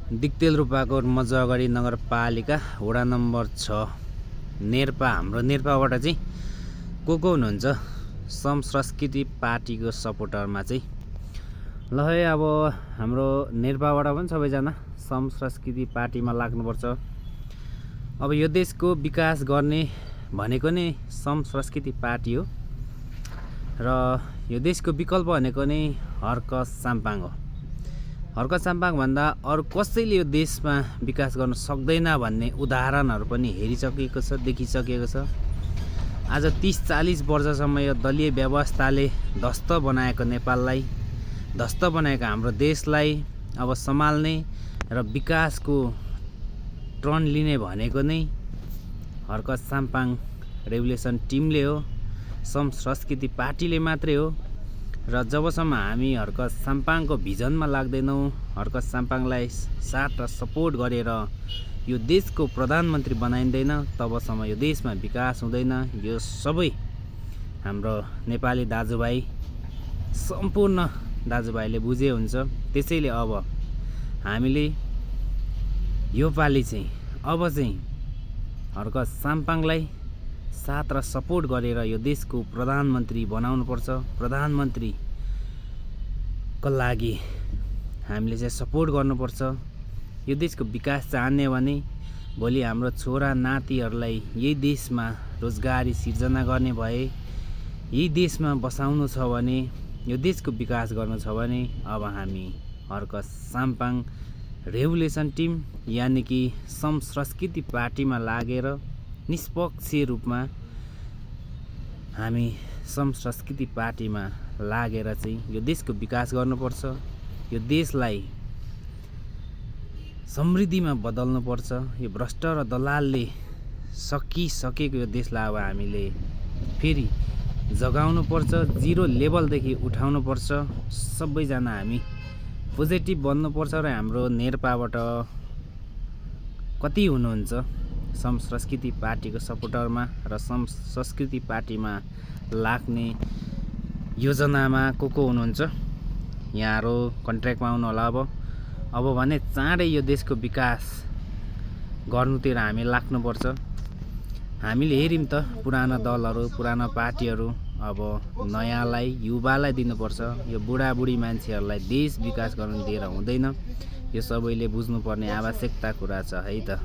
दिक्तेलरूपाको मजुवागढी नगरपालिका वडा नम्बर 6 नेर्पा। हाम्रो नेर्पाबाट चाहिँ को हुनुहुन्छ सम संस्कृति पार्टीको सपोर्टरमा चाहिँ ल है। अब हाम्रो नेर्पाबाट पनि सबैजना सम संस्कृति पार्टीमा लाग्नुपर्छ। अब यो देशको विकास गर्ने भनेको नै सम संस्कृति पार्टी हो र यो देशको विकल्प भनेको नै हर्क साम्पाङ हो। हर्क साम्पाङ भन्दा अरू कसैले यो देशमा विकास गर्न सक्दैन भन्ने उदाहरणहरू पनि हेरिसकेको छ, देखिसकेको छ। आज 30-40 वर्षसम्म यो दलीय व्यवस्थाले ध्वस्त बनाएको नेपाललाई, ध्वस्त बनाएको हाम्रो देशलाई अब सम्हाल्ने र विकासको टर्न लिने भनेको नै हर्क साम्पाङ रेभोल्युसन टिमले हो, सम संस्कृति पार्टीले मात्रै हो। र जबसम्म हामी हर्क साम्पाङको भिजनमा लाग्दैनौँ, हर्क साम्पाङलाई साथ र सपोर्ट गरेर यो देशको प्रधानमन्त्री बनाइँदैन, तबसम्म यो देशमा विकास हुँदैन। यो सबै हाम्रो नेपाली दाजुभाइ, सम्पूर्ण दाजुभाइले बुझे हुन्छ। त्यसैले अब हामीले यो पालि चाहिँ हर्क साम्पाङलाई साथ र सपोर्ट गरेर यो देशको प्रधानमन्त्री बनाउनुपर्छ। प्रधानमन्त्रीको लागि हामीले चाहिँ सपोर्ट गर्नुपर्छ। यो देशको विकास चाहने भने भोलि हाम्रो छोरा नातिहरूलाई यही देशमा रोजगारी सिर्जना गर्ने भए, यही देशमा बसाउनु छ भने, यो देशको विकास गर्नु छ भने अब हामी हर्क साम्पाङ रेभोल्युसन टिम यानि कि सम संस्कृति पार्टीमा लागेर निष्पक्ष रूपमा हामी सम संस्कृति पार्टीमा लागेर चाहिँ यो देशको विकास गर्नुपर्छ। यो देशलाई समृद्धिमा बदल्नुपर्छ। यो भ्रष्ट र दलालले सकिसकेको यो देशलाई अब हामीले फेरि जगाउनुपर्छ, जिरो लेभलदेखि उठाउनुपर्छ। सबैजना हामी पोजिटिभ बन्नुपर्छ। र हाम्रो नेर्पाबाट कति हुनुहुन्छ सम संस्कृति पार्टीको सपोर्टरमा र सम संस्कृति पार्टीमा लाग्ने योजनामा को हुनुहुन्छ यहाँहरू कन्ट्र्याक्टमा आउनु होला। अब भने चाँडै यो देशको विकास गर्नुतिर हामी लाग्नुपर्छ। हामीले हेऱ्यौँ त पुराना दलहरू, पुराना पार्टीहरू, अब नयाँलाई, युवालाई दिनुपर्छ। यो बुढाबुढी मान्छेहरूलाई देश विकास गर्न दिएर हुँदैन। यो सबैले बुझ्नुपर्ने आवश्यकता कुरा छ है त।